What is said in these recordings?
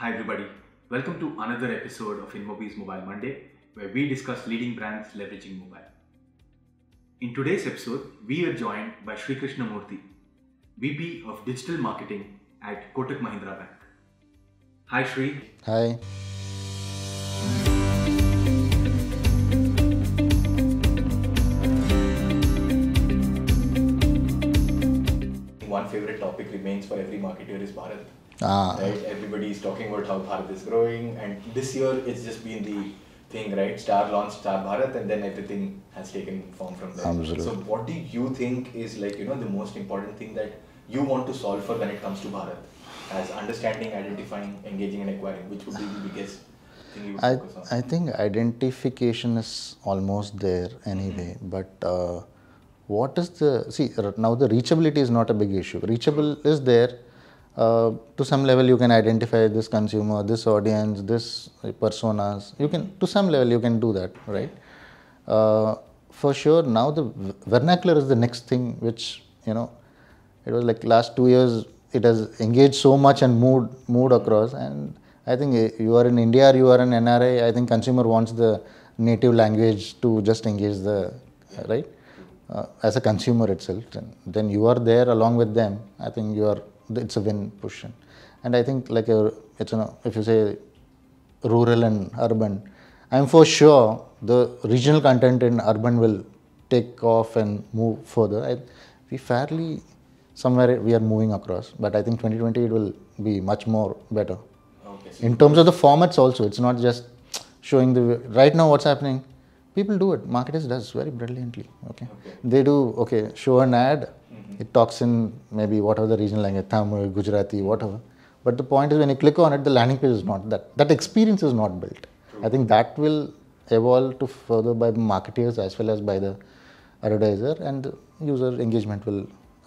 Hi everybody, welcome to another episode of InMobi's Mobile Monday, where we discuss leading brands leveraging mobile. In today's episode, we are joined by Sri Krishnamurthy, VP of Digital Marketing at Kotak Mahindra Bank. Hi Sri. Hi. One favorite topic remains for every marketer is Bharat. Ah, Right? Everybody is talking about how Bharat is growing, and this year it's just been the thing, right? Star launched Star Bharat, and then everything has taken form from there. Absolutely. So, what do you think is the most important thing that you want to solve for when it comes to Bharat, as understanding, identifying, engaging, and acquiring? Which would be the biggest thing you would I focus on? I think identification is almost there anyway, but what is now the reachability is not a big issue. Reachable is there. To some level you can identify this consumer, this audience, this personas. You can, to some level you can do that, right? For sure, now the vernacular is the next thing, which it was like last 2 years it has engaged so much and moved across. And I think you are in India or you are an NRI, I think consumer wants the native language to just engage the right as a consumer itself. And then you are there along with them. I think it's a win position. And I think if you say rural and urban, I'm for sure the regional content in urban will take off and move further. Somewhere we are moving across, but I think 2020 it will be much more better. Okay. So In terms of the formats also, it's not just showing right now what's happening. People do it. Marketers does very brilliantly. Okay. They do, show an ad. It talks in maybe whatever the regional language, Tamil, Gujarati, whatever. But the point is when you click on it, the landing page is not that experience is not built. I think that will evolve to further by marketers as well as by the advertiser, and the user engagement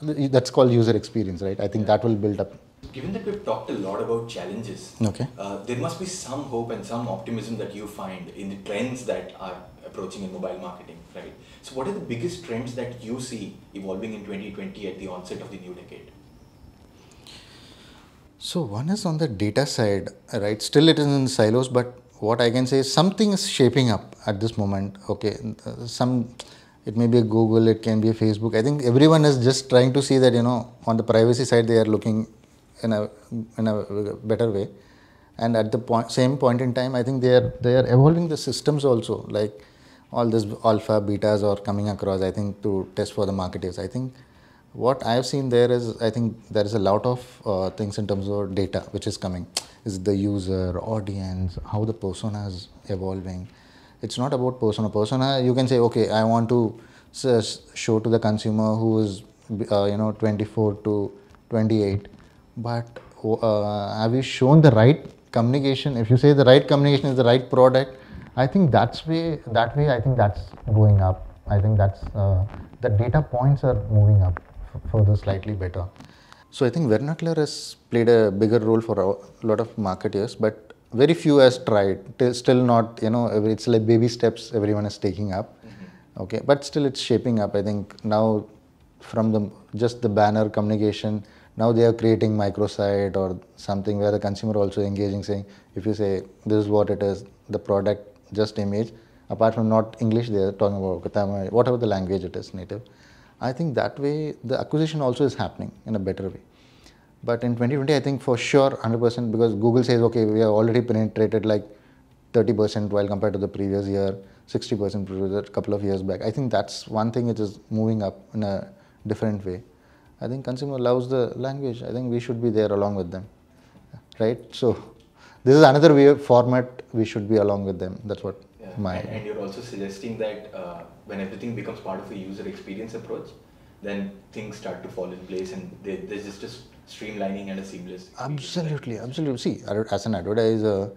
that's called user experience, right? I think that will build up. given that we've talked a lot about challenges, Okay. there must be some hope and some optimism that you find in the trends that are approaching in mobile marketing, right? So, what are the biggest trends that you see evolving in 2020 at the onset of the new decade? So one is on the data side, right? Still it is in silos, but what I can say is something is shaping up at this moment. Okay, it may be a Google, it can be a Facebook. I think everyone is just trying to see that on the privacy side they are looking in a better way, and at the same point in time, I think they are evolving the systems also. Like all this alpha betas are coming across, I think, to test for the marketers. I think what I have seen there is, I think there is a lot of things in terms of data which is coming. Is the user, audience, how the persona is evolving. It's not about persona. Persona, you can say, okay, I want to show to the consumer who is 24 to 28, but have you shown the right communication? If you say the right communication is the right product, I think that way I think that's going up. I think that's the data points are moving up further slightly better. So I think vernacular has played a bigger role for a lot of marketers, but very few has tried. Still not, it's like baby steps everyone is taking up. Okay, but still it's shaping up. I think now from just the banner communication, now they are creating microsite or something where the consumer also engaging, saying, if you say this is what it is, the product, just image, apart from not English, they are talking about Tamil, whatever the language it is, native. I think that way the acquisition also is happening in a better way. But in 2020, I think for sure 100%, because Google says, okay, we are already penetrated like 30% while compared to the previous year, 60% a couple of years back. I think that's one thing which is moving up in a different way. I think consumer loves the language. I think we should be there along with them, right? So this is another way format we should be along with them. That's what And you're also suggesting that when everything becomes part of a user experience approach, then things start to fall in place, and there's just a streamlining and a seamless experience. Absolutely. See, as an advertiser,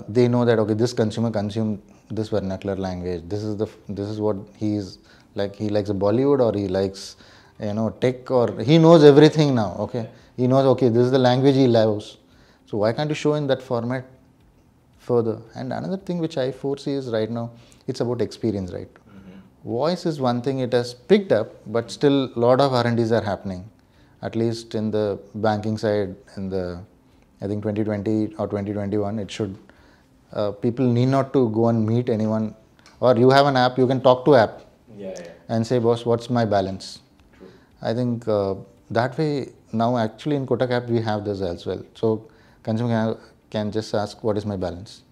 they know that, okay, this consumer consumes this vernacular language. This is what he's like. He likes Bollywood, or he likes tech, or he knows everything now. Okay, he knows, okay, this is the language he loves. So why can't you show in that format further? And another thing which I foresee is right now, it's about experience, right? Voice is one thing, it has picked up, but still a lot of R&Ds are happening, at least in the banking side, in the I think 2020 or 2021, it should, people need not to go and meet anyone, or you have an app, you can talk to app and say, boss, what's my balance? True. I think that way, now actually in Kotak app, we have this as well. So consumer can just ask, what is my balance?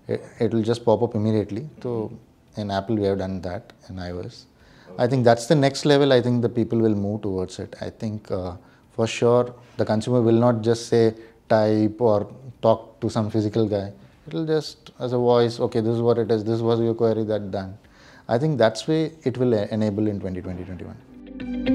It will just pop up immediately. So in Apple, we have done that, in iOS. I think that's the next level. I think the people will move towards it. I think for sure the consumer will not just say type or talk to some physical guy. It will just as a voice, okay, this is what it is, this was your query, that done. I think that's way it will enable in 2020-21.